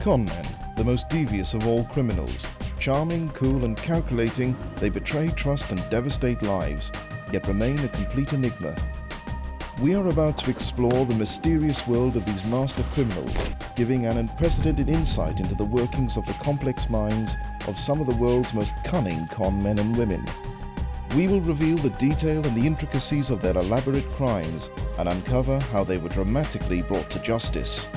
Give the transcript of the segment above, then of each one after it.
Conman, the most devious of all criminals. Charming, cool and calculating, they betray trust and devastate lives, yet remain a complete enigma. We are about to explore the mysterious world of these master criminals, giving an unprecedented insight into the workings of the complex minds of some of the world's most cunning con men and women. We will reveal the detail and the intricacies of their elaborate crimes and uncover how they were dramatically brought to justice.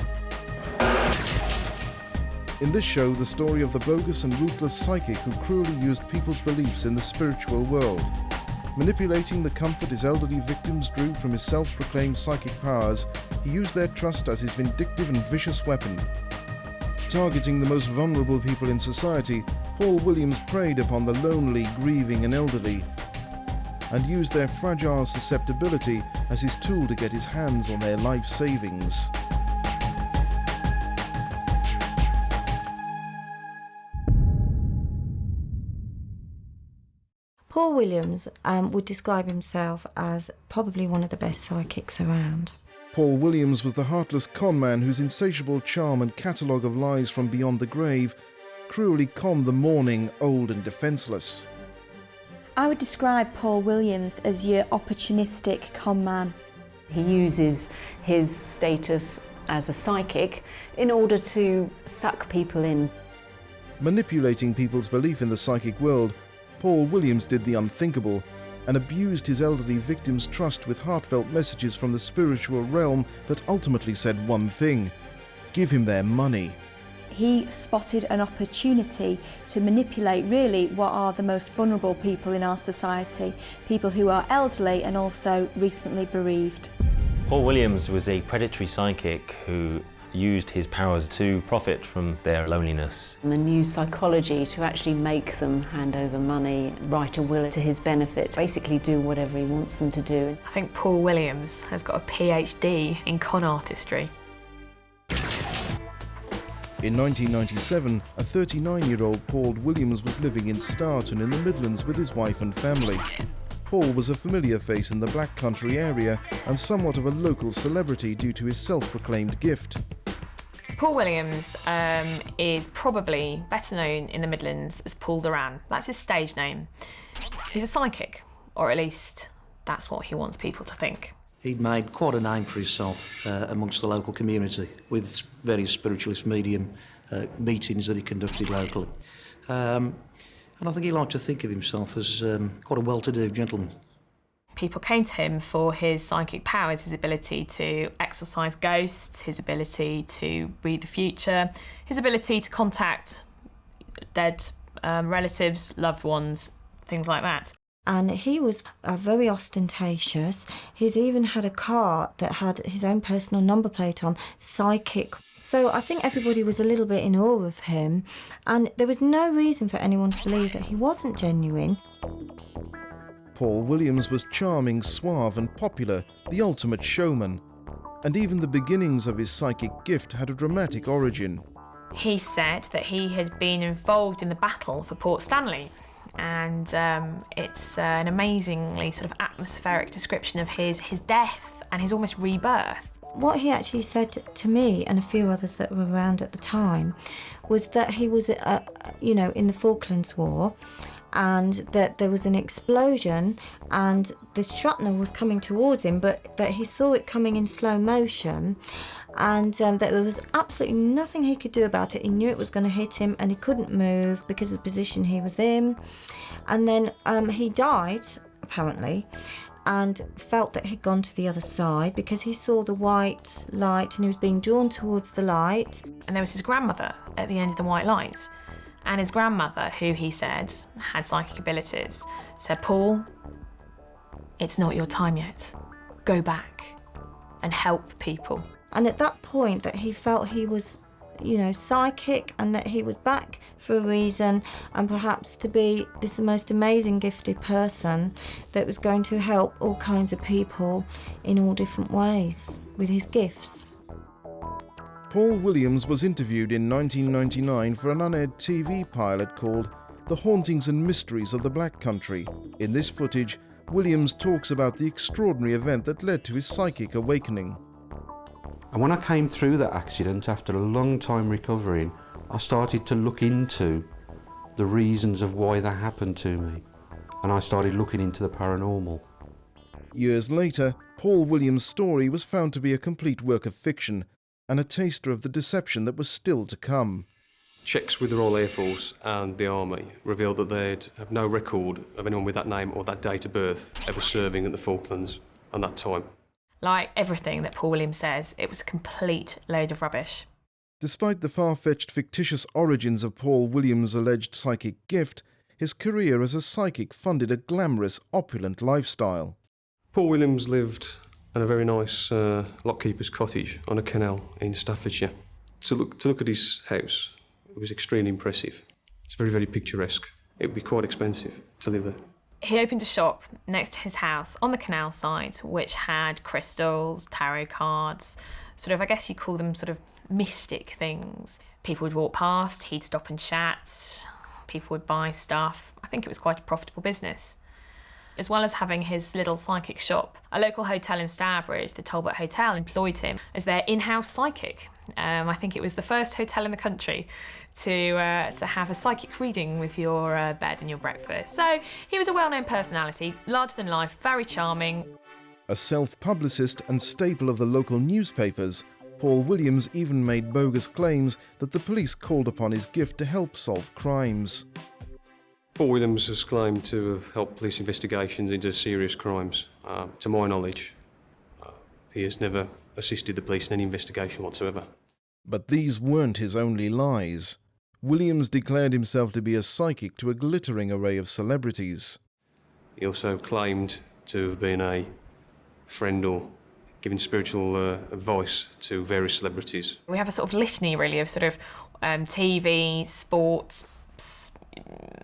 In this show, the story of the bogus and ruthless psychic who cruelly used people's beliefs in the spiritual world. Manipulating the comfort his elderly victims drew from his self-proclaimed psychic powers, he used their trust as his vindictive and vicious weapon. Targeting the most vulnerable people in society, Paul Williams preyed upon the lonely, grieving and elderly, and used their fragile susceptibility as his tool to get his hands on their life savings. Paul Williams would describe himself as probably one of the best psychics around. Paul Williams was the heartless conman whose insatiable charm and catalogue of lies from beyond the grave cruelly conned the mourning, old and defenceless. I would describe Paul Williams as your opportunistic conman. He uses his status as a psychic in order to suck people in. Manipulating people's belief in the psychic world, Paul Williams did the unthinkable and abused his elderly victims' trust with heartfelt messages from the spiritual realm that ultimately said one thing: give him their money. He spotted an opportunity to manipulate really what are the most vulnerable people in our society, people who are elderly and also recently bereaved. Paul Williams was a predatory psychic who used his powers to profit from their loneliness. And used psychology to actually make them hand over money, write a will to his benefit, basically do whatever he wants them to do. I think Paul Williams has got a PhD in con artistry. In 1997, a 39-year-old Paul Williams was living in Sutton in the Midlands with his wife and family. Paul was a familiar face in the Black Country area and somewhat of a local celebrity due to his self-proclaimed gift. Paul Williams is probably better known in the Midlands as Paul Duran. That's his stage name. He's a psychic, or at least that's what he wants people to think. He'd made quite a name for himself amongst the local community with various spiritualist medium meetings that he conducted locally. And I think he liked to think of himself as quite a well-to-do gentleman. People came to him for his psychic powers, his ability to exorcise ghosts, his ability to read the future, his ability to contact dead relatives, loved ones, things like that. And he was very ostentatious. He's even had a car that had his own personal number plate on, psychic. So I think everybody was a little bit in awe of him, and there was no reason for anyone to believe that he wasn't genuine. Paul Williams was charming, suave and popular, the ultimate showman. And even the beginnings of his psychic gift had a dramatic origin. He said that he had been involved in the battle for Port Stanley, and it's an amazingly sort of atmospheric description of his death and his almost rebirth. What he actually said to me and a few others that were around at the time was that he was, in the Falklands War, and that there was an explosion and this shrapnel was coming towards him, but that he saw it coming in slow motion, and that there was absolutely nothing he could do about it. He knew it was going to hit him and he couldn't move because of the position he was in. And then he died, apparently, and felt that he'd gone to the other side because he saw the white light and he was being drawn towards the light. And there was his grandmother at the end of the white light. And his grandmother, who he said had psychic abilities, said, "Paul, it's not your time yet. Go back and help people." And at that point that he felt he was, psychic, and that he was back for a reason, and perhaps to be this most amazing gifted person that was going to help all kinds of people in all different ways with his gifts. Paul Williams was interviewed in 1999 for an unaired TV pilot called The Hauntings and Mysteries of the Black Country. In this footage, Williams talks about the extraordinary event that led to his psychic awakening. And when I came through that accident, after a long time recovering, I started to look into the reasons of why that happened to me. And I started looking into the paranormal. Years later, Paul Williams' story was found to be a complete work of fiction and a taster of the deception that was still to come. Checks with the Royal Air Force and the Army revealed that they'd have no record of anyone with that name or that date of birth ever serving at the Falklands at that time. Like everything that Paul Williams says, it was a complete load of rubbish. Despite the far-fetched fictitious origins of Paul Williams' alleged psychic gift, his career as a psychic funded a glamorous, opulent lifestyle. Paul Williams lived in a very nice lockkeeper's cottage on a canal in Staffordshire. To look at his house, it was extremely impressive. It's very, very picturesque. It would be quite expensive to live there. He opened a shop next to his house on the canal side, which had crystals, tarot cards, sort of, I guess you'd call them sort of mystic things. People would walk past, he'd stop and chat, people would buy stuff. I think it was quite a profitable business. As well as having his little psychic shop, a local hotel in Stourbridge, the Talbot Hotel, employed him as their in-house psychic. I think it was the first hotel in the country to have a psychic reading with your bed and your breakfast. So he was a well-known personality, larger than life, very charming. A self-publicist and staple of the local newspapers, Paul Williams even made bogus claims that the police called upon his gift to help solve crimes. Paul Williams has claimed to have helped police investigations into serious crimes. To my knowledge, he has never assisted the police in any investigation whatsoever. But these weren't his only lies. Williams declared himself to be a psychic to a glittering array of celebrities. He also claimed to have been a friend or given spiritual advice to various celebrities. We have a sort of litany, really, of sort of TV, sports,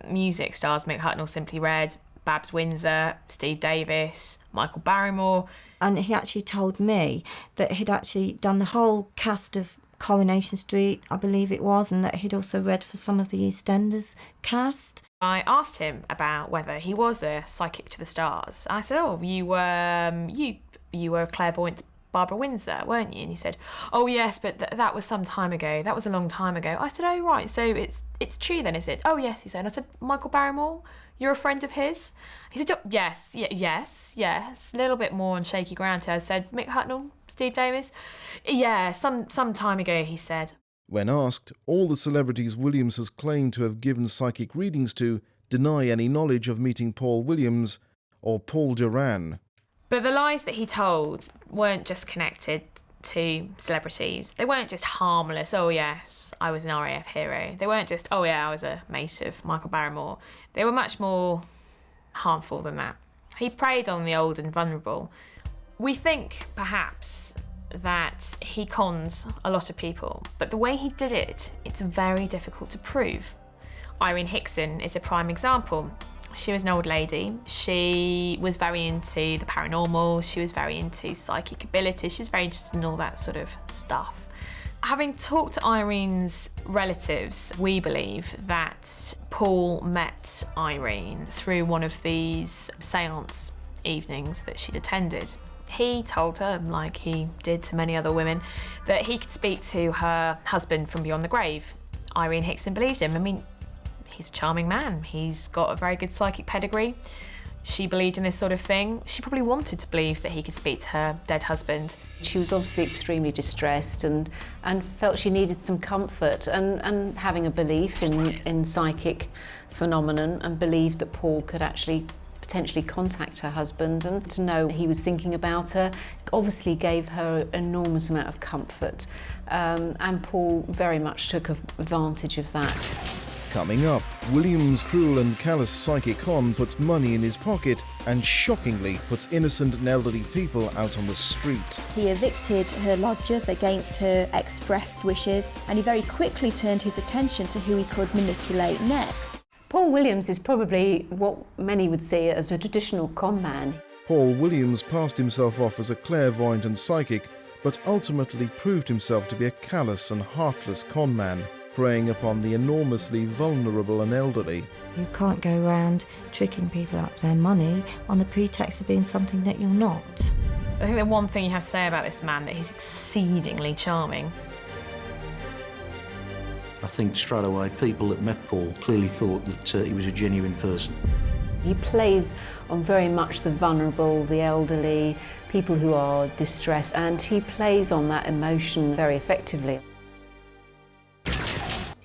music stars, Mick Hucknall, Simply Red, Babs Windsor, Steve Davis, Michael Barrymore. And he actually told me that he'd actually done the whole cast of Coronation Street, I believe it was, and that he'd also read for some of the EastEnders cast. I asked him about whether he was a psychic to the stars. I said, "Oh, you were clairvoyant Barbara Windsor, weren't you?" And he said, "Oh yes, but that was some time ago. That was a long time ago." I said, "Oh right, so it's true then, is it?" "Oh yes," he said. I said, "Michael Barrymore, you're a friend of his?" He said, "Oh, yes, a little bit more on shaky ground." I said, "Mick Hucknall, Steve Davis?" "Yeah, some time ago," he said. When asked, all the celebrities Williams has claimed to have given psychic readings to deny any knowledge of meeting Paul Williams or Paul Duran. But the lies that he told weren't just connected to celebrities. They weren't just harmless, "Oh yes, I was an RAF hero." They weren't just, "Oh yeah, I was a mate of Michael Barrymore." They were much more harmful than that. He preyed on the old and vulnerable. We think, perhaps, that he cons a lot of people, but the way he did it, it's very difficult to prove. Irene Hixon is a prime example. She was an old lady. She was very into the paranormal. She was very into psychic abilities. She's very interested in all that sort of stuff. Having talked to Irene's relatives, we believe that Paul met Irene through one of these séance evenings that she'd attended. He told her, like he did to many other women, that he could speak to her husband from beyond the grave. Irene Hixon believed him. I mean, he's a charming man. He's got a very good psychic pedigree. She believed in this sort of thing. She probably wanted to believe that he could speak to her dead husband. She was obviously extremely distressed and felt she needed some comfort and having a belief in psychic phenomenon, and believed that Paul could actually potentially contact her husband, and to know he was thinking about her obviously gave her an enormous amount of comfort. And Paul very much took advantage of that. Coming up, Williams' cruel and callous psychic con puts money in his pocket and shockingly puts innocent and elderly people out on the street. He evicted her lodgers against her expressed wishes, and he very quickly turned his attention to who he could manipulate next. Paul Williams is probably what many would see as a traditional con man. Paul Williams passed himself off as a clairvoyant and psychic, but ultimately proved himself to be a callous and heartless con man, preying upon the enormously vulnerable and elderly. You can't go around tricking people out of their money on the pretext of being something that you're not. I think the one thing you have to say about this man, that he's exceedingly charming. I think straight away people that met Paul clearly thought that he was a genuine person. He plays on very much the vulnerable, the elderly, people who are distressed, and he plays on that emotion very effectively.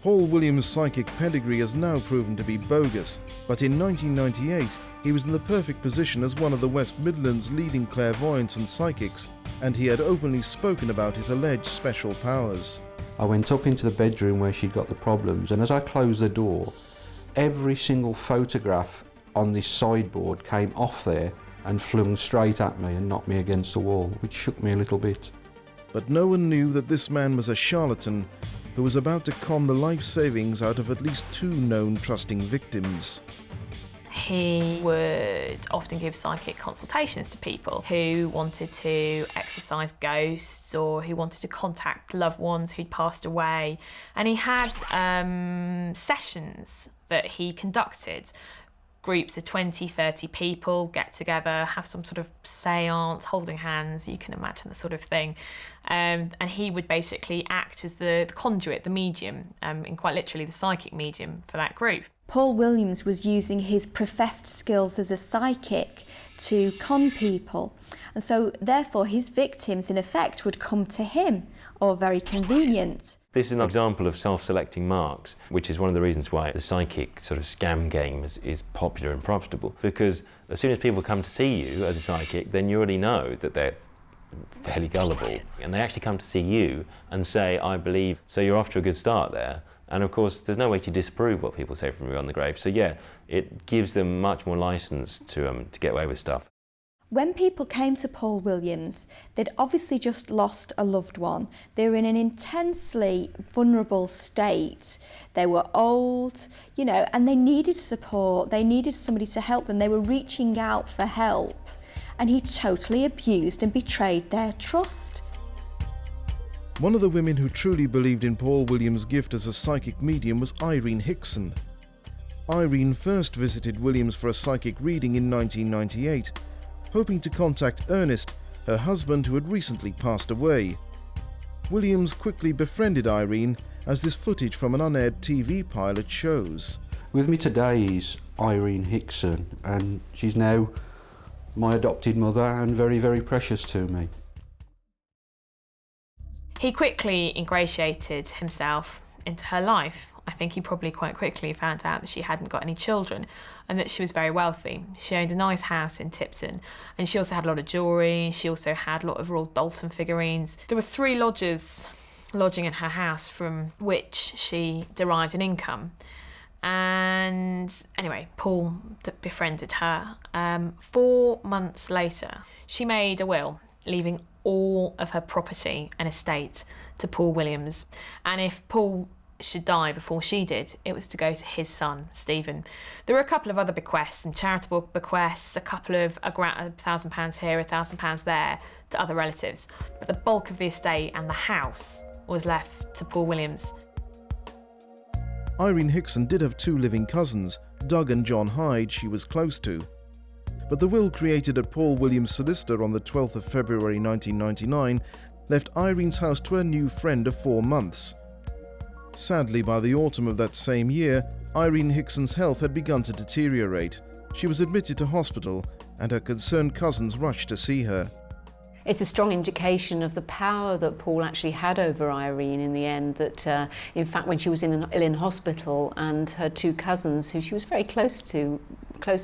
Paul Williams' psychic pedigree has now proven to be bogus, but in 1998 he was in the perfect position as one of the West Midlands' leading clairvoyants and psychics, and he had openly spoken about his alleged special powers. I went up into the bedroom where she'd got the problems, and as I closed the door, every single photograph on this sideboard came off there and flung straight at me and knocked me against the wall, which shook me a little bit. But no one knew that this man was a charlatan who was about to con the life savings out of at least 2 known trusting victims. He would often give psychic consultations to people who wanted to exorcise ghosts or who wanted to contact loved ones who'd passed away. And he had sessions that he conducted. Groups of 20, 30 people get together, have some sort of seance, holding hands, you can imagine the sort of thing. And he would basically act as the conduit, the medium, and quite literally the psychic medium for that group. Paul Williams was using his professed skills as a psychic to con people. And so therefore his victims in effect would come to him, or very convenient. This is an example of self-selecting marks, which is one of the reasons why the psychic sort of scam game is popular and profitable. Because as soon as people come to see you as a psychic, then you already know that they're fairly gullible. And they actually come to see you and say, I believe, so you're off to a good start there. And of course, there's no way to disprove what people say from you on the grave. So yeah, it gives them much more license to get away with stuff. When people came to Paul Williams, they'd obviously just lost a loved one. They were in an intensely vulnerable state. They were old, you know, and they needed support. They needed somebody to help them. They were reaching out for help. And he totally abused and betrayed their trust. One of the women who truly believed in Paul Williams' gift as a psychic medium was Irene Hixon. Irene first visited Williams for a psychic reading in 1998, hoping to contact Ernest, her husband who had recently passed away. Williams quickly befriended Irene, as this footage from an unaired TV pilot shows. With me today is Irene Hixon, and she's now my adopted mother and very, very precious to me. He quickly ingratiated himself into her life. I think he probably quite quickly found out that she hadn't got any children and that she was very wealthy. She owned a nice house in Tipton, and she also had a lot of jewellery. She also had a lot of Royal Dalton figurines. There were 3 lodgers lodging in her house from which she derived an income. And anyway, Paul befriended her. 4 months later, she made a will, leaving all of her property and estate to Paul Williams. And if Paul should die before she did, it was to go to his son, Stephen. There were a couple of other bequests, some charitable bequests, a couple of £1,000 here, £1,000 there to other relatives. But the bulk of the estate and the house was left to Paul Williams. Irene Hixon did have 2 living cousins, Doug and John Hyde, she was close to. But the will created at Paul Williams' solicitor on the 12th of February 1999 left Irene's house to her new friend of 4 months. Sadly, by the autumn of that same year, Irene Hixon's health had begun to deteriorate. She was admitted to hospital, and her concerned cousins rushed to see her. It's a strong indication of the power that Paul actually had over Irene in the end, that in fact when she was ill in hospital, and her 2 cousins, who she was very close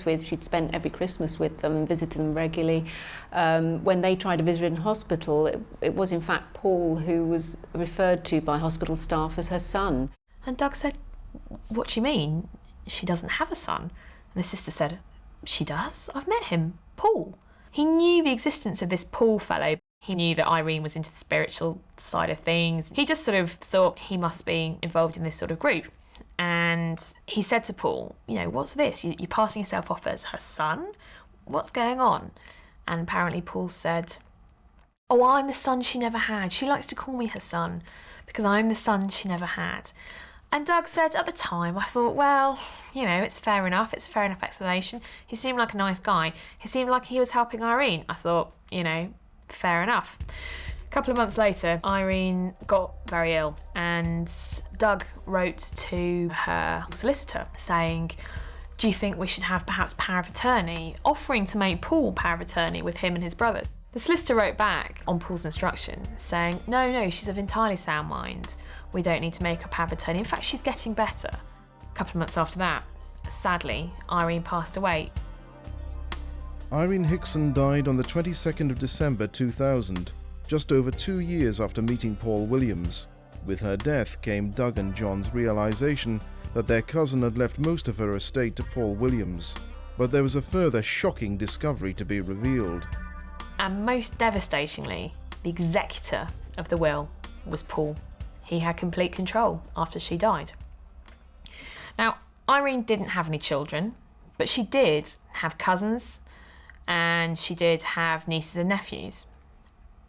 with, she'd spent every Christmas with them and visited them regularly. When they tried to visit in hospital, it was in fact Paul who was referred to by hospital staff as her son. And Doug said, "What do you mean? She doesn't have a son?" And the sister said, "She does. I've met him, Paul." He knew the existence of this Paul fellow. He knew that Irene was into the spiritual side of things. He just sort of thought he must be involved in this sort of group. And he said to Paul, "You know, what's this? You're passing yourself off as her son? What's going on?" And apparently Paul said, "Oh, I'm the son she never had. She likes to call me her son because I'm the son she never had." And Doug said, at the time, I thought, well, you know, it's fair enough. It's a fair enough explanation. He seemed like a nice guy. He seemed like he was helping Irene. I thought, you know, Fair enough. A couple of months later, Irene got very ill, and Doug wrote to her solicitor saying, do you think we should have perhaps power of attorney, offering to make Paul power of attorney with him and his brothers? The solicitor wrote back on Paul's instruction saying, no, she's of entirely sound mind. We don't need to make her power of attorney. In fact, she's getting better. A couple of months after that, sadly, Irene passed away. Irene Hixon died on the 22nd of December 2000, just over 2 years after meeting Paul Williams. With her death came Doug and John's realization that their cousin had left most of her estate to Paul Williams. But there was a further shocking discovery to be revealed. And most devastatingly, the executor of the will was Paul. He had complete control after she died. Now, Irene didn't have any children, but she did have cousins, and she did have nieces and nephews.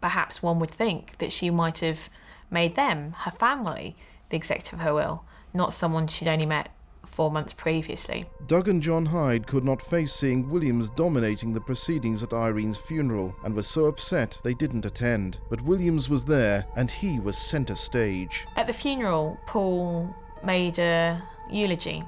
Perhaps one would think that she might have made them, her family, the executor of her will, not someone she'd only met 4 months previously. Doug and John Hyde could not face seeing Williams dominating the proceedings at Irene's funeral and were so upset they didn't attend. But Williams was there and he was centre stage. At the funeral, Paul made a eulogy.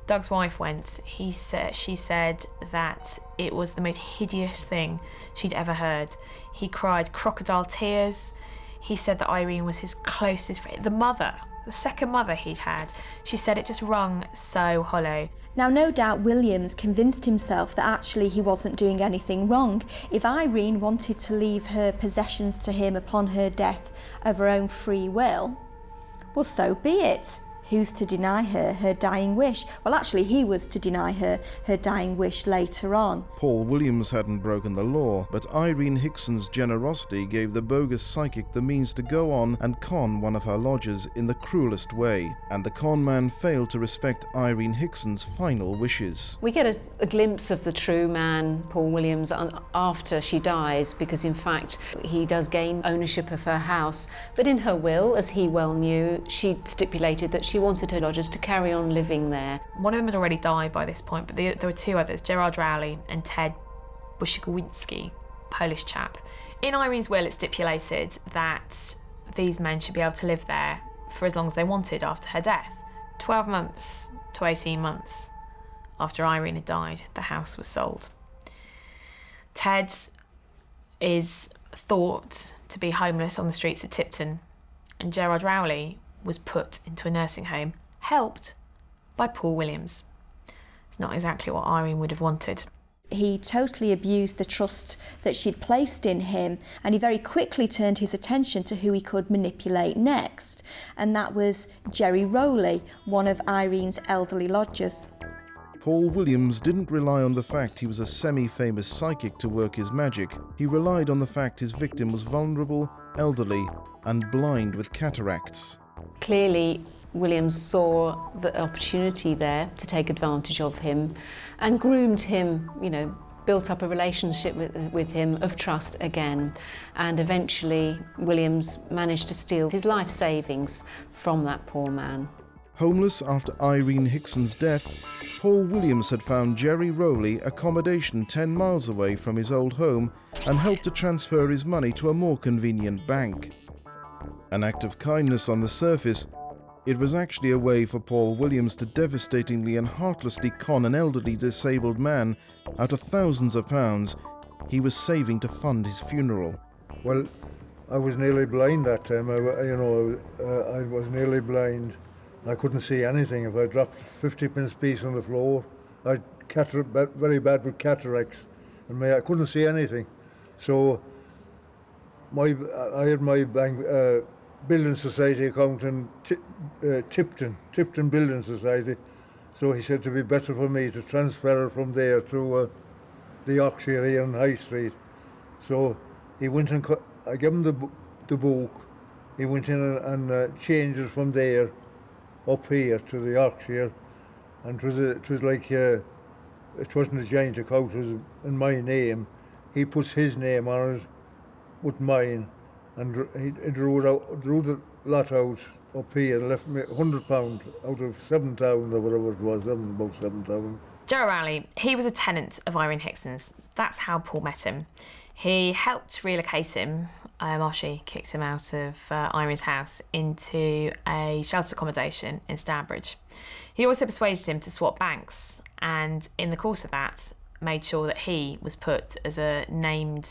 Doug's wife went. She said that it was the most hideous thing she'd ever heard. He cried crocodile tears. He said that Irene was his closest friend. The second mother he'd had. She said it just rung so hollow. Now, no doubt Williams convinced himself that actually he wasn't doing anything wrong. If Irene wanted to leave her possessions to him upon her death of her own free will, well, so be it. Who's to deny her her dying wish? Well, actually, he was to deny her her dying wish later on. Paul Williams hadn't broken the law, but Irene Hixon's generosity gave the bogus psychic the means to go on and con one of her lodgers in the cruelest way, and the con man failed to respect Irene Hixon's final wishes. We get a glimpse of the true man, Paul Williams, after she dies, because in fact he does gain ownership of her house, but in her will, as he well knew, she stipulated that she wanted her lodgers to carry on living there. One of them had already died by this point, but there were two others, Gerard Rowley and Ted Bushikowicki, Polish chap. In Irene's will, it stipulated that these men should be able to live there for as long as they wanted after her death. 12 months to 18 months after Irene had died, the house was sold. Ted is thought to be homeless on the streets of Tipton, and Gerard Rowley was put into a nursing home, helped by Paul Williams. It's not exactly what Irene would have wanted. He totally abused the trust that she'd placed in him, and he very quickly turned his attention to who he could manipulate next, and that was Jerry Rowley, one of Irene's elderly lodgers. Paul Williams didn't rely on the fact he was a semi-famous psychic to work his magic. He relied on the fact his victim was vulnerable, elderly, and blind with cataracts. Clearly, Williams saw the opportunity there to take advantage of him and groomed him, built up a relationship with him of trust again. And eventually, Williams managed to steal his life savings from that poor man. Homeless after Irene Hixon's death, Paul Williams had found Jerry Rowley accommodation 10 miles away from his old home and helped to transfer his money to a more convenient bank. An act of kindness on the surface, it was actually a way for Paul Williams to devastatingly and heartlessly con an elderly disabled man out of thousands of pounds he was saving to fund his funeral. Well, I was nearly blind that time. I was nearly blind. I couldn't see anything. If I dropped a 50p piece on the floor, I'd very bad with cataracts, and I couldn't see anything. So I had my bank building society account in Tipton Building Society. So he said it'd be better for me to transfer from there to the Yorkshire here on High Street. So he went and I gave him the book. He went in and changed it from there up here to the Yorkshire, and it was like it wasn't a joint account. It was in my name. He puts his name on it with mine, and he drew the lot out up here and left me £100 out of 7,000 or whatever it was, about 7,000. Gerald Rowley, he was a tenant of Irene Hixon's. That's how Paul met him. He helped relocate him after she kicked him out of Irene's house into a sheltered accommodation in Stourbridge. He also persuaded him to swap banks, and in the course of that, made sure that he was put as a name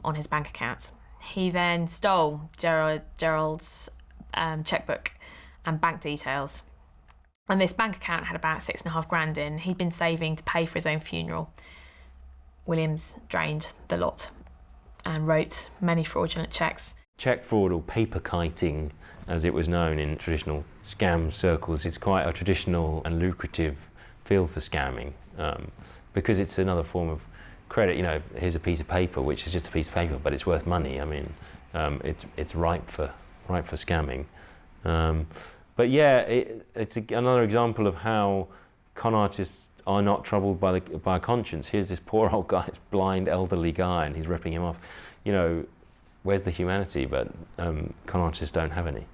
on his bank account. He then stole Gerald's checkbook and bank details. And this bank account had about $6,500 in. He'd been saving to pay for his own funeral. Williams drained the lot and wrote many fraudulent cheques. Cheque fraud, or paper kiting, as it was known in traditional scam circles, is quite a traditional and lucrative field for scamming, because it's another form of credit. You know, here's a piece of paper, which is just a piece of paper, but it's worth money. I mean, it's ripe for scamming. But yeah, it's another example of how con artists are not troubled by conscience. Here's this poor old guy, this blind elderly guy, and he's ripping him off. You know, where's the humanity? But con artists don't have any.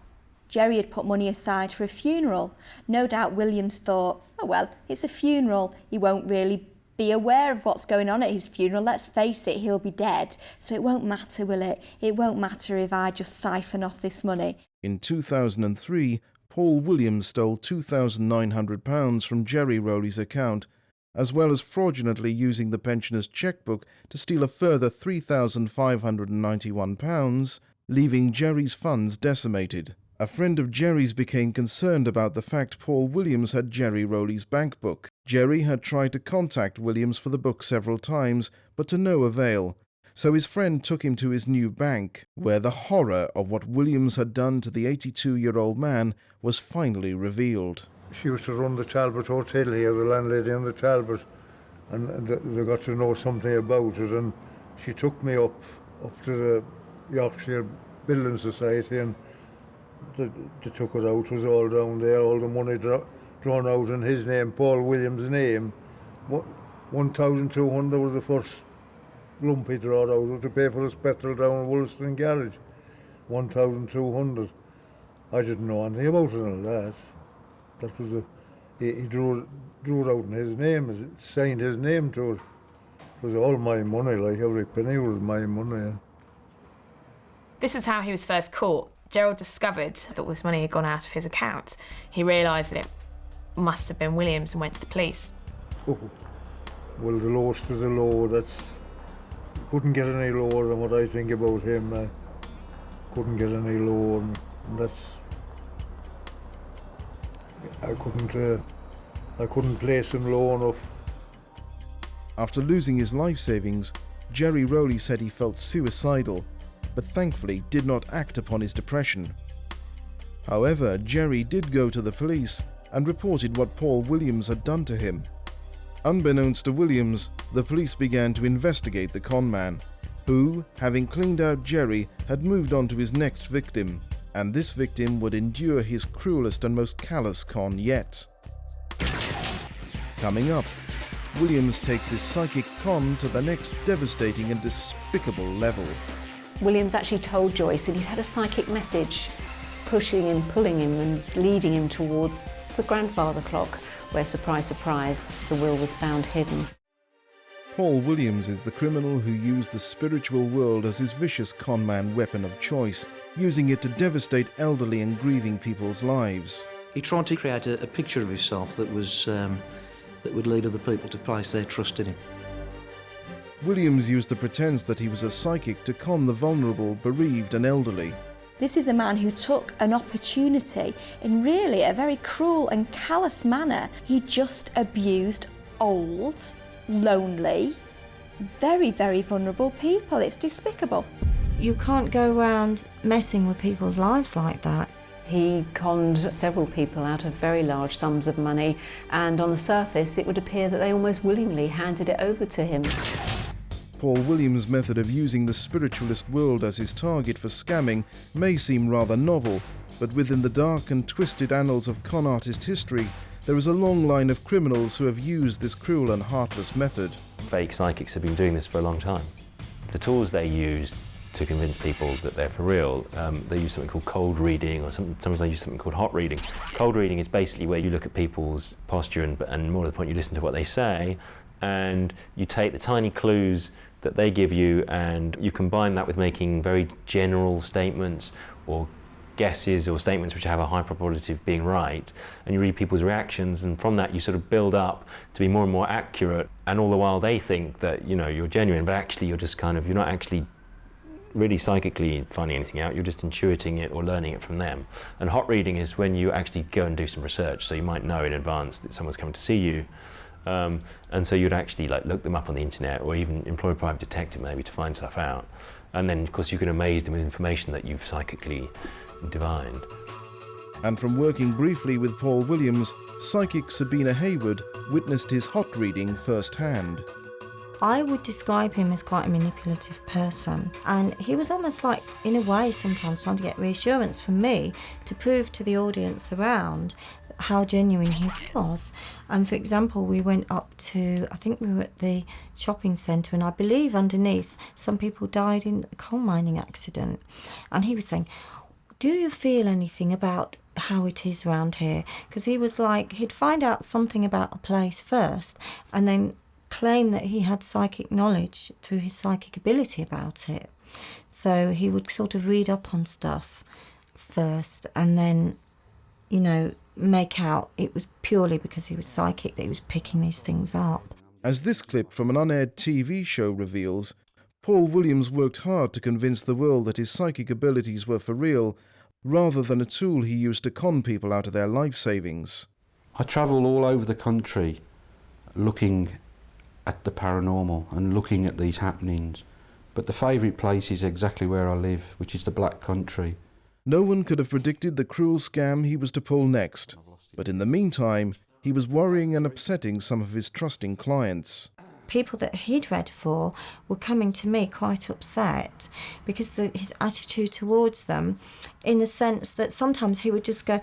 Jerry had put money aside for a funeral. No doubt Williams thought, oh well, it's a funeral. He won't really be aware of what's going on at his funeral. Let's face it, he'll be dead. So it won't matter, will it? It won't matter if I just siphon off this money. In 2003, Paul Williams stole £2,900 from Jerry Rowley's account, as well as fraudulently using the pensioner's chequebook to steal a further £3,591, leaving Jerry's funds decimated. A friend of Jerry's became concerned about the fact Paul Williams had Jerry Rowley's bank book. Jerry had tried to contact Williams for the book several times, but to no avail. So his friend took him to his new bank, where the horror of what Williams had done to the 82-year-old man was finally revealed. She used to run the Talbot Hotel here, the landlady in the Talbot, and they got to know something about it, and she took me up to the Yorkshire Building Society, and they took it out. It was all down there, all the money drawn out in his name, Paul Williams' name. 1,200 was the first lump he drawed out to pay for his petrol down in Woolston Garage. 1,200. I didn't know anything about it and all that. That was he drew it out in his name, signed his name to it. It was all my money, like every penny was my money. This was how he was first caught. Gerald discovered that all this money had gone out of his account. He realised that it must have been Williams and went to the police. Oh, well, the lowest of the low, couldn't get any lower than what I think about him. I couldn't get any lower, and I couldn't place him low enough. After losing his life savings, Jerry Rowley said he felt suicidal, but thankfully did not act upon his depression. However, Jerry did go to the police and reported what Paul Williams had done to him. Unbeknownst to Williams, the police began to investigate the conman, who, having cleaned out Jerry, had moved on to his next victim, and this victim would endure his cruelest and most callous con yet. Coming up, Williams takes his psychic con to the next devastating and despicable level. Williams actually told Joyce that he'd had a psychic message pushing him, pulling him and leading him towards the grandfather clock, where, surprise, surprise, the will was found hidden. Paul Williams is the criminal who used the spiritual world as his vicious conman weapon of choice, using it to devastate elderly and grieving people's lives. He tried to create a picture of himself that was that would lead other people to place their trust in him. Williams used the pretense that he was a psychic to con the vulnerable, bereaved and elderly. This is a man who took an opportunity in really a very cruel and callous manner. He just abused old, lonely, very, very vulnerable people. It's despicable. You can't go around messing with people's lives like that. He conned several people out of very large sums of money, and on the surface it would appear that they almost willingly handed it over to him. Paul Williams' method of using the spiritualist world as his target for scamming may seem rather novel, but within the dark and twisted annals of con artist history, there is a long line of criminals who have used this cruel and heartless method. Fake psychics have been doing this for a long time. The tools they use to convince people that they're for real. They use something called cold reading, or sometimes they use something called hot reading. Cold reading is basically where you look at people's posture and more to the point, you listen to what they say, and you take the tiny clues that they give you and you combine that with making very general statements or guesses or statements which have a high probability of being right, and you read people's reactions, and from that you sort of build up to be more and more accurate, and all the while they think that, you know, you're genuine, but actually you're just kind of, you're not actually really psychically finding anything out, you're just intuiting it or learning it from them. And hot reading is when you actually go and do some research, so you might know in advance that someone's coming to see you, and so you'd actually like look them up on the internet or even employ a private detective maybe to find stuff out, and then of course you can amaze them with information that you've psychically divined. And from working briefly with Paul Williams, psychic Sabina Hayward witnessed his hot reading firsthand. I would describe him as quite a manipulative person, and he was almost like, in a way, sometimes trying to get reassurance from me to prove to the audience around how genuine he was. And for example, we went up to, I think we were at the shopping centre, and I believe underneath some people died in a coal mining accident, and he was saying, do you feel anything about how it is around here? Because he was like, he'd find out something about a place first and then claim that he had psychic knowledge through his psychic ability about it. So he would sort of read up on stuff first and then, you know, make out it was purely because he was psychic that he was picking these things up. As this clip from an unaired TV show reveals, Paul Williams worked hard to convince the world that his psychic abilities were for real, rather than a tool he used to con people out of their life savings. I travel all over the country looking at the paranormal and looking at these happenings, but the favourite place is exactly where I live, which is the Black Country. No one could have predicted the cruel scam he was to pull next, but in the meantime, he was worrying and upsetting some of his trusting clients. People that he'd read for were coming to me quite upset because his attitude towards them, in the sense that sometimes he would just go,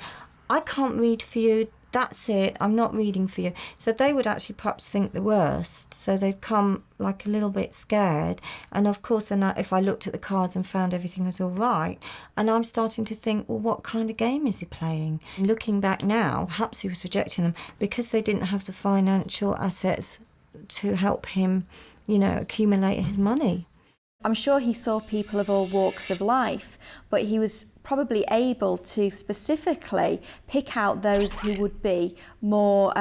I can't read for you, that's it, I'm not reading for you. So they would actually perhaps think the worst. So they'd come like a little bit scared. And of course, then if I looked at the cards and found everything was all right, and I'm starting to think, well, what kind of game is he playing? Looking back now, perhaps he was rejecting them because they didn't have the financial assets to help him, you know, accumulate his money. I'm sure he saw people of all walks of life, but he was probably able to specifically pick out those who would be more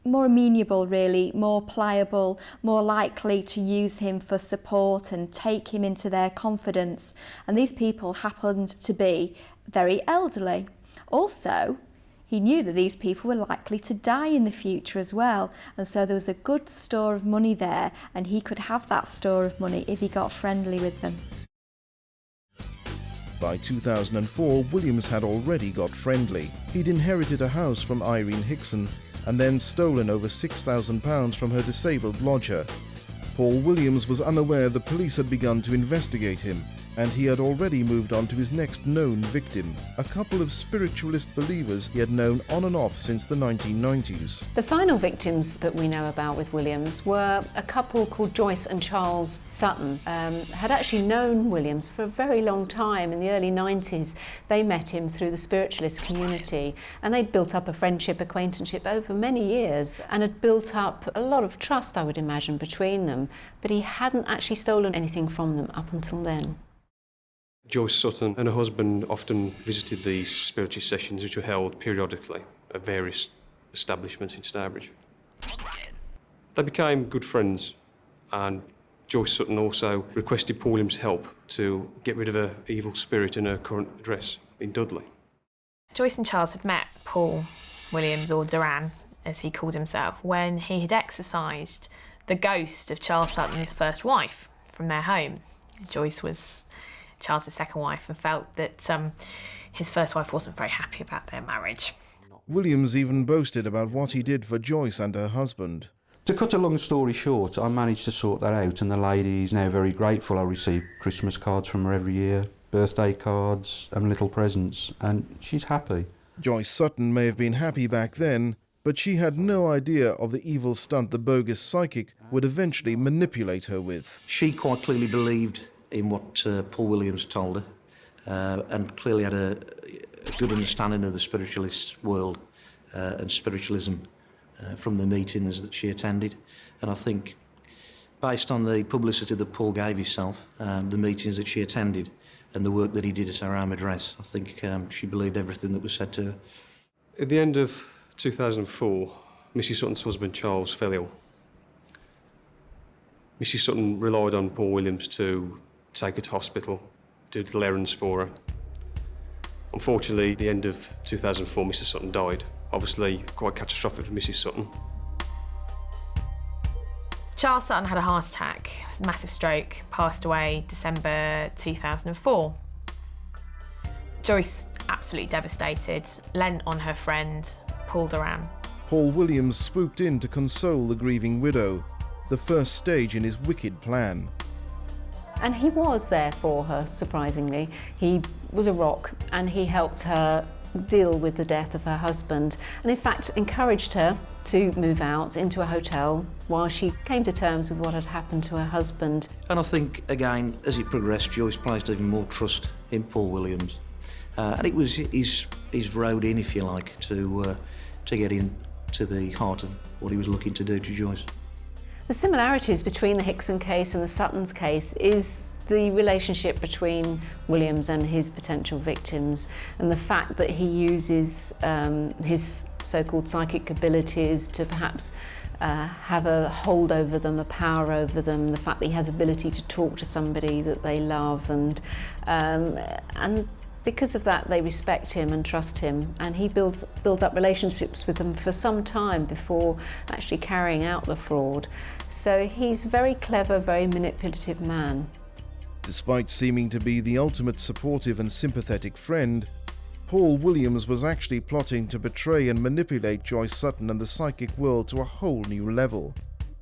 amenable, really, more pliable, more likely to use him for support and take him into their confidence. And these people happened to be very elderly. Also, he knew that these people were likely to die in the future as well, and so there was a good store of money there, and he could have that store of money if he got friendly with them. By 2004, Williams had already got friendly. He'd inherited a house from Irene Hixon and then stolen over £6,000 from her disabled lodger. Paul Williams was unaware the police had begun to investigate him, and he had already moved on to his next known victim, a couple of spiritualist believers he had known on and off since the 1990s. The final victims that we know about with Williams were a couple called Joyce and Charles Sutton. Had actually known Williams for a very long time. In the early 90s, they met him through the spiritualist community, and they'd built up a friendship, acquaintanceship over many years, and had built up a lot of trust, I would imagine, between them. But he hadn't actually stolen anything from them up until then. Joyce Sutton and her husband often visited these spiritualist sessions, which were held periodically at various establishments in Stourbridge. They became good friends, and Joyce Sutton also requested Paul Williams' help to get rid of her evil spirit in her current address in Dudley. Joyce and Charles had met Paul Williams, or Duran, as he called himself, when he had exorcised the ghost of Charles Sutton's first wife from their home. Joyce was Charles' second wife and felt that his first wife wasn't very happy about their marriage. Williams even boasted about what he did for Joyce and her husband. To cut a long story short, I managed to sort that out, and the lady is now very grateful. I receive Christmas cards from her every year, birthday cards and little presents, and she's happy. Joyce Sutton may have been happy back then, but she had no idea of the evil stunt the bogus psychic would eventually manipulate her with. She quite clearly believed in what Paul Williams told her, and clearly had a good understanding of the spiritualist world and spiritualism from the meetings that she attended. And I think, based on the publicity that Paul gave himself, the meetings that she attended, and the work that he did at her home address, I think she believed everything that was said to her. At the end of 2004, Mrs Sutton's husband Charles fell ill. Mrs Sutton relied on Paul Williams to take her to hospital, do little errands for her. Unfortunately, at the end of 2004, Mr Sutton died. Obviously, quite catastrophic for Mrs Sutton. Charles Sutton had a heart attack, it was a massive stroke, passed away December 2004. Joyce, absolutely devastated, leant on her friend, Paul Duran. Paul Williams swooped in to console the grieving widow, the first stage in his wicked plan. And he was there for her, surprisingly. He was a rock, and he helped her deal with the death of her husband, and in fact encouraged her to move out into a hotel while she came to terms with what had happened to her husband. And I think, again, as it progressed, Joyce placed even more trust in Paul Williams. And it was his road in, if you like, to get into the heart of what he was looking to do to Joyce. The similarities between the Hixon case and the Sutton's case is the relationship between Williams and his potential victims, and the fact that he uses his so-called psychic abilities to perhaps have a hold over them, a power over them, the fact that he has ability to talk to somebody that they love, and because of that they respect him and trust him, and he builds up relationships with them for some time before actually carrying out the fraud. So he's a very clever, very manipulative man. Despite seeming to be the ultimate supportive and sympathetic friend, Paul Williams was actually plotting to betray and manipulate Joyce Sutton and the psychic world to a whole new level.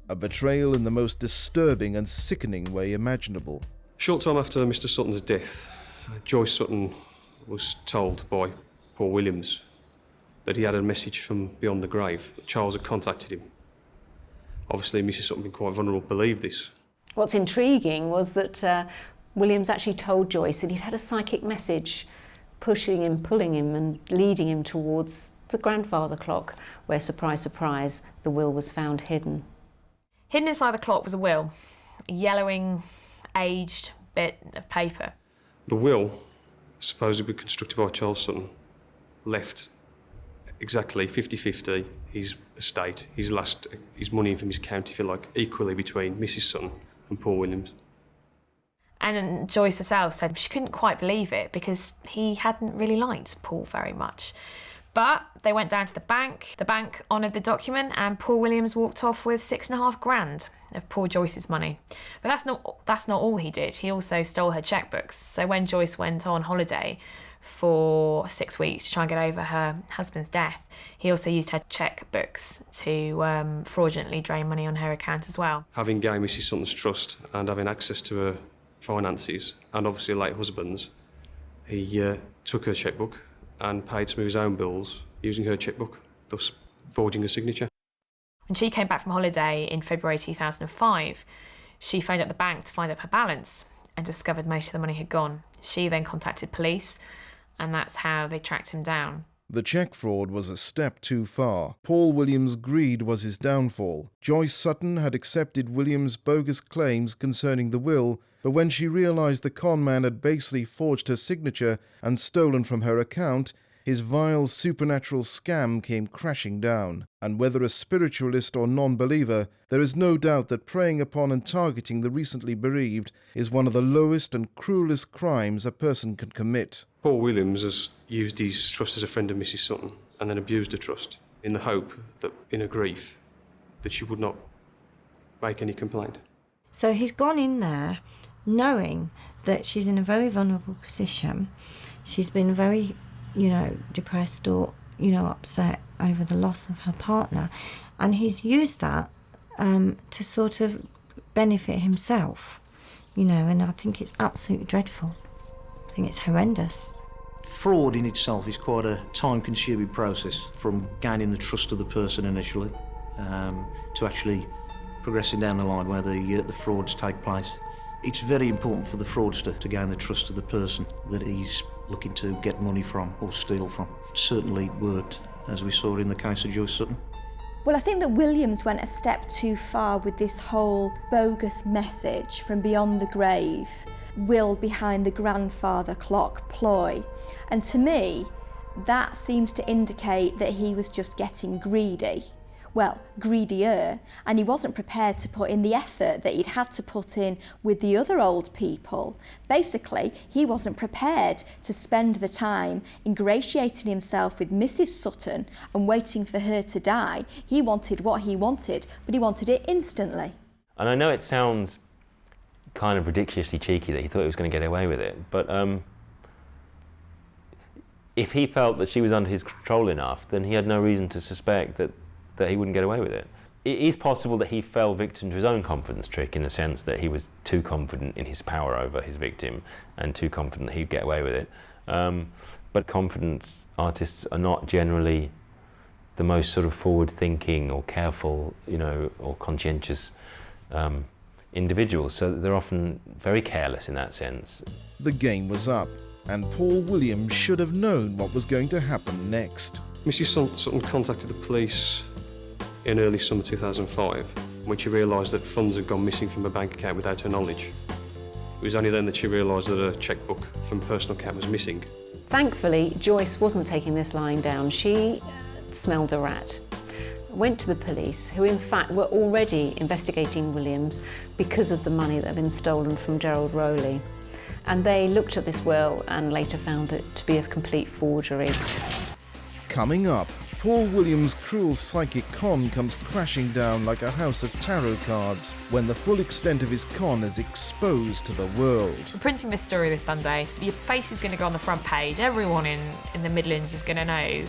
A betrayal in the most disturbing and sickening way imaginable. Short time after Mr Sutton's death, Joyce Sutton was told by Paul Williams that he had a message from beyond the grave. Charles had contacted him. Obviously, Mrs Sutton, being quite vulnerable, believed this. What's intriguing was that Williams actually told Joyce that he'd had a psychic message pushing him, pulling him and leading him towards the grandfather clock, where, surprise, surprise, the will was found hidden. Hidden inside the clock was a will, a yellowing, aged bit of paper. The will, supposedly constructed by Charles Sutton, left exactly 50-50 his estate, his money from his county, if you like, equally between Mrs Sutton and Paul Williams. And Joyce herself said she couldn't quite believe it because he hadn't really liked Paul very much. But they went down to the bank. The bank honoured the document, and Paul Williams walked off with $6,500 of poor Joyce's money. But that's not all he did. He also stole her checkbooks. So when Joyce went on holiday for 6 weeks to try and get over her husband's death, he also used her checkbooks to fraudulently drain money on her account as well. Having gained Mrs Sutton's trust and having access to her finances, and obviously late husband's, he took her checkbook and paid some of his own bills using her checkbook, thus forging a signature. When she came back from holiday in February 2005, she phoned up the bank to find out her balance and discovered most of the money had gone. She then contacted police, and that's how they tracked him down. The cheque fraud was a step too far. Paul Williams' greed was his downfall. Joyce Sutton had accepted Williams' bogus claims concerning the will, but when she realised the conman had basely forged her signature and stolen from her account, his vile supernatural scam came crashing down. And whether a spiritualist or non-believer, there is no doubt that preying upon and targeting the recently bereaved is one of the lowest and cruelest crimes a person can commit. Paul Williams has used his trust as a friend of Mrs Sutton and then abused her trust in the hope that, in her grief, that she would not make any complaint. So he's gone in there knowing that she's in a very vulnerable position. She's been very, depressed or, upset over the loss of her partner. And he's used that to sort of benefit himself, and I think it's absolutely dreadful. I think it's horrendous. Fraud in itself is quite a time-consuming process, from gaining the trust of the person initially to actually progressing down the line where the frauds take place. It's very important for the fraudster to gain the trust of the person that he's looking to get money from or steal from. It certainly worked, as we saw in the case of Joyce Sutton. Well, I think that Williams went a step too far with this whole bogus message from beyond the grave, will behind the grandfather clock ploy. And to me, that seems to indicate that he was just getting greedy. Well, greedier, and he wasn't prepared to put in the effort that he'd had to put in with the other old people. Basically, he wasn't prepared to spend the time ingratiating himself with Mrs. Sutton and waiting for her to die. He wanted what he wanted, but he wanted it instantly. And I know it sounds kind of ridiculously cheeky that he thought he was going to get away with it, but if he felt that she was under his control enough, then he had no reason to suspect that he wouldn't get away with it. It is possible that he fell victim to his own confidence trick, in the sense that he was too confident in his power over his victim and too confident that he'd get away with it. But confidence artists are not generally the most sort of forward-thinking or careful, or conscientious individuals, so they're often very careless in that sense. The game was up, and Paul Williams should have known what was going to happen next. Mrs. Sutton contacted the police in early summer 2005 when she realised that funds had gone missing from her bank account without her knowledge. It was only then that she realised that her chequebook from her personal account was missing. Thankfully, Joyce wasn't taking this lying down. She smelled a rat. Went to the police, who in fact were already investigating Williams because of the money that had been stolen from Gerald Rowley. And they looked at this will and later found it to be a complete forgery. Coming up, Paul Williams' cruel psychic con comes crashing down like a house of tarot cards when the full extent of his con is exposed to the world. We're printing this story this Sunday. Your face is going to go on the front page. Everyone in the Midlands is going to know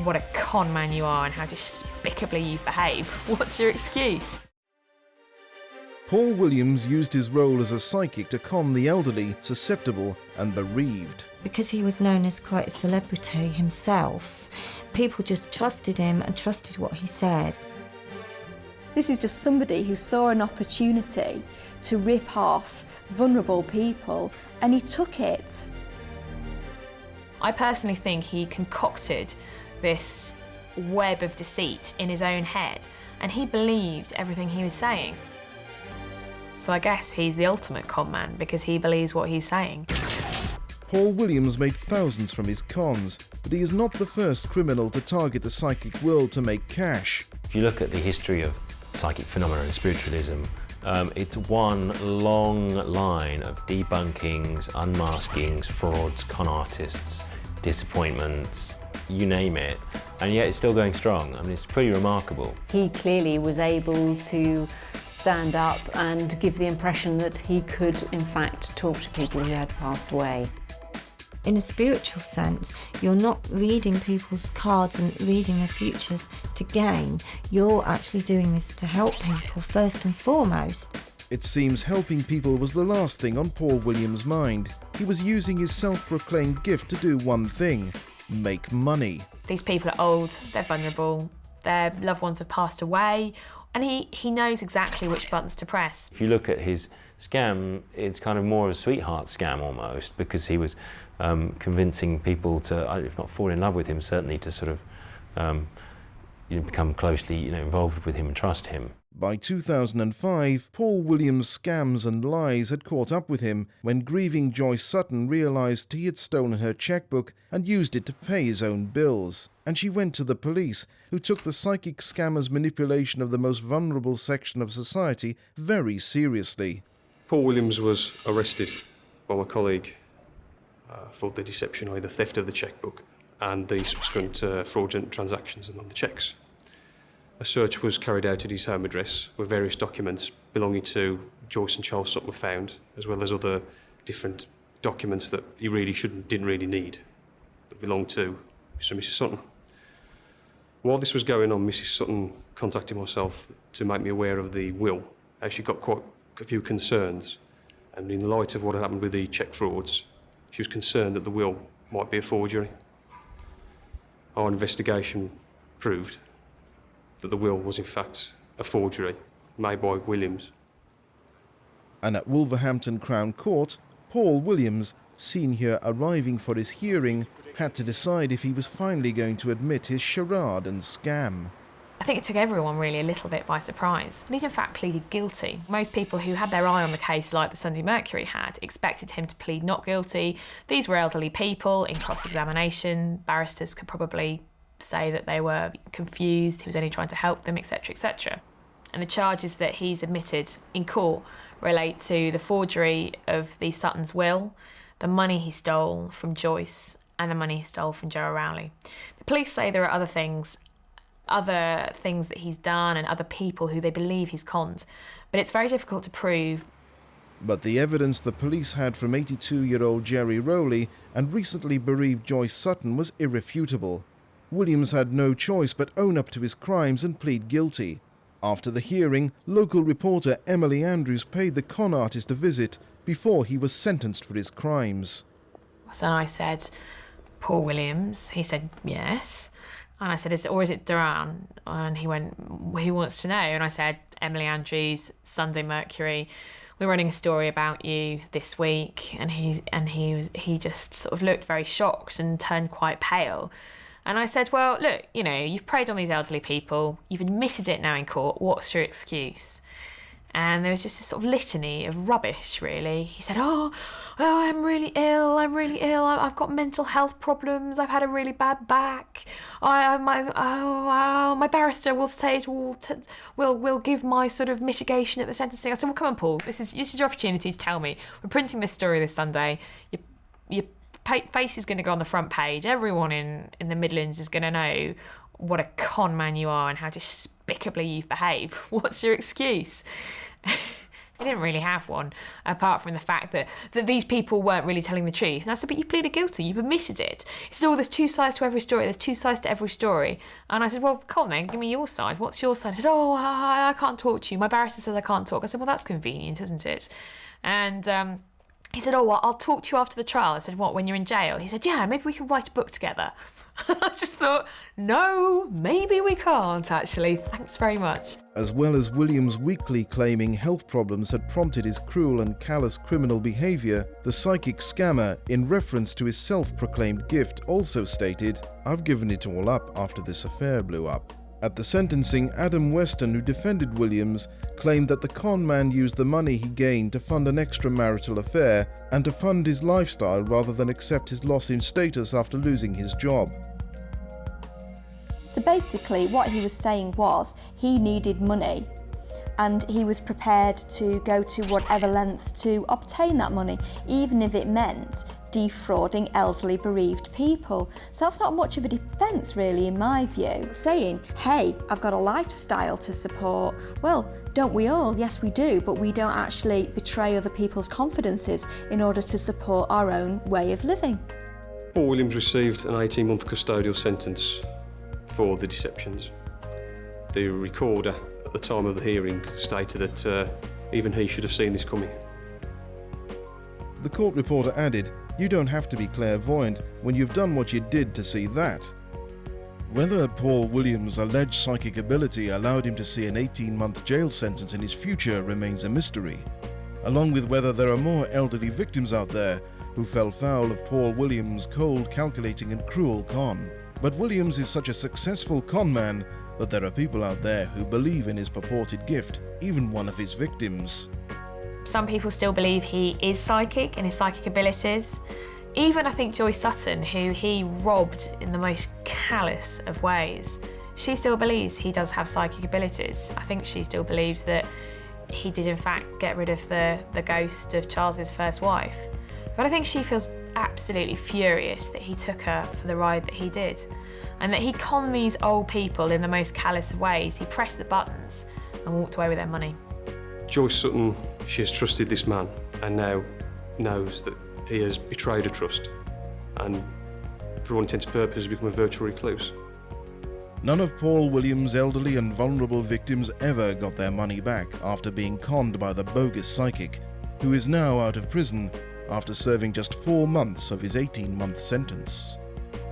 what a con man you are and how despicably you've behaved. What's your excuse? Paul Williams used his role as a psychic to con the elderly, susceptible and bereaved. Because he was known as quite a celebrity himself, people just trusted him and trusted what he said. This is just somebody who saw an opportunity to rip off vulnerable people, and he took it. I personally think he concocted this web of deceit in his own head, and he believed everything he was saying. So I guess he's the ultimate con man because he believes what he's saying. Paul Williams made thousands from his cons, but he is not the first criminal to target the psychic world to make cash. If you look at the history of psychic phenomena and spiritualism, it's one long line of debunkings, unmaskings, frauds, con artists, disappointments, you name it, and yet it's still going strong. I mean, it's pretty remarkable. He clearly was able to stand up and give the impression that he could, in fact, talk to people who had passed away. In a spiritual sense, you're not reading people's cards and reading their futures to gain. You're actually doing this to help people first and foremost. It seems helping people was the last thing on Paul Williams' mind. He was using his self-proclaimed gift to do one thing: make money. These people are old, they're vulnerable, their loved ones have passed away, and he knows exactly which buttons to press. If you look at his scam, it's kind of more of a sweetheart scam almost, because he was convincing people to, if not fall in love with him, certainly to sort of become closely involved with him and trust him. By 2005, Paul Williams' scams and lies had caught up with him when grieving Joyce Sutton realised he had stolen her chequebook and used it to pay his own bills. And she went to the police, who took the psychic scammer's manipulation of the most vulnerable section of society very seriously. Paul Williams was arrested by my colleague for the deception, or the theft of the chequebook, and the subsequent fraudulent transactions on the cheques. A search was carried out at his home address where various documents belonging to Joyce and Charles Sutton were found, as well as other different documents that he really didn't really need, that belonged to Mr. and Mrs. Sutton. While this was going on, Mrs. Sutton contacted myself to make me aware of the will, as she got quite a few concerns, and in the light of what had happened with the cheque frauds, she was concerned that the will might be a forgery. Our investigation proved that the will was in fact a forgery made by Williams. And at Wolverhampton Crown Court, Paul Williams, seen here arriving for his hearing, had to decide if he was finally going to admit his charade and scam. I think it took everyone really a little bit by surprise, and he's in fact pleaded guilty. Most people who had their eye on the case, like the Sunday Mercury had, expected him to plead not guilty. These were elderly people in cross-examination. Barristers could probably say that they were confused, he was only trying to help them, etc, etc. And the charges that he's admitted in court relate to the forgery of the Sutton's will, the money he stole from Joyce, and the money he stole from Joe Rowley. The police say there are other things that he's done and other people who they believe he's conned, but it's very difficult to prove. But the evidence the police had from 82-year-old Jerry Rowley and recently bereaved Joyce Sutton was irrefutable. Williams had no choice but own up to his crimes and plead guilty. After the hearing, local reporter Emily Andrews paid the con artist a visit before he was sentenced for his crimes. So I said, Paul Williams? He said, yes. And I said, is it Duran? And he went, he wants to know. And I said, Emily Andrews, Sunday Mercury, we're running a story about you this week. And he just sort of looked very shocked and turned quite pale. And I said, well, look, you know, you've preyed on these elderly people. You've admitted it now in court. What's your excuse? And there was just this sort of litany of rubbish, really. He said, oh, I'm really ill. I've got mental health problems. I've had a really bad back. My barrister will say will give my sort of mitigation at the sentencing. I said, well, come on, Paul. This is your opportunity to tell me. We're printing this story this Sunday. Your face is going to go on the front page. Everyone in the Midlands is going to know what a con man you are and how despicably you've behaved. What's your excuse? He didn't really have one, apart from the fact that these people weren't really telling the truth. And I said, but you pleaded guilty, you've admitted it. He said, oh, there's two sides to every story, And I said, well, come on then, give me your side. What's your side? He said, oh, I can't talk to you. My barrister says I can't talk. I said, well, that's convenient, isn't it? And he said, oh, well, I'll talk to you after the trial. I said, what, when you're in jail? He said, yeah, maybe we can write a book together. I just thought, no, maybe we can't, actually. Thanks very much. As well as Williams weakly claiming health problems had prompted his cruel and callous criminal behaviour, the psychic scammer, in reference to his self-proclaimed gift, also stated, I've given it all up after this affair blew up. At the sentencing, Adam Weston, who defended Williams, claimed that the con man used the money he gained to fund an extramarital affair and to fund his lifestyle rather than accept his loss in status after losing his job. So basically what he was saying was he needed money and he was prepared to go to whatever lengths to obtain that money, even if it meant defrauding elderly bereaved people. So that's not much of a defence really in my view. Saying, hey, I've got a lifestyle to support. Well, don't we all? Yes, we do, but we don't actually betray other people's confidences in order to support our own way of living. Paul Williams received an 18-month custodial sentence for the deceptions. The recorder at the time of the hearing stated that even he should have seen this coming. The court reporter added, you don't have to be clairvoyant when you've done what you did to see that. Whether Paul Williams' alleged psychic ability allowed him to see an 18-month jail sentence in his future remains a mystery, along with whether there are more elderly victims out there who fell foul of Paul Williams' cold, calculating and cruel con. But Williams is such a successful con man that there are people out there who believe in his purported gift, even one of his victims. Some people still believe he is psychic and his psychic abilities. Even I think Joyce Sutton, who he robbed in the most callous of ways, she still believes he does have psychic abilities. I think she still believes that he did in fact get rid of the ghost of Charles's first wife. But I think she feels absolutely furious that he took her for the ride that he did, and that he conned these old people in the most callous of ways. He pressed the buttons and walked away with their money. Joyce Sutton, she has trusted this man and now knows that he has betrayed her trust and, for all intents and purposes, become a virtual recluse. None of Paul Williams' elderly and vulnerable victims ever got their money back after being conned by the bogus psychic, who is now out of prison after serving just 4 months of his 18-month sentence.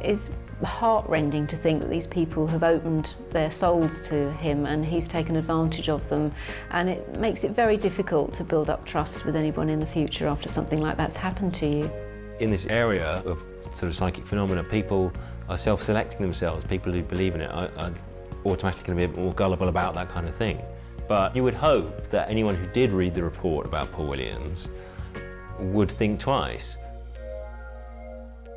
is heartrending to think that these people have opened their souls to him and he's taken advantage of them, and it makes it very difficult to build up trust with anyone in the future after something like that's happened to you. In this area of sort of psychic phenomena, people are self-selecting themselves. People who believe in it are automatically going to be a bit more gullible about that kind of thing. But you would hope that anyone who did read the report about Paul Williams would think twice.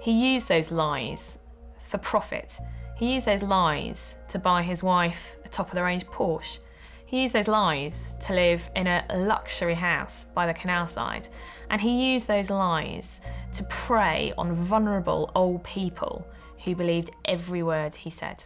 He used those lies for profit. He used those lies to buy his wife a top-of-the-range Porsche. He used those lies to live in a luxury house by the canal side. And he used those lies to prey on vulnerable old people who believed every word he said.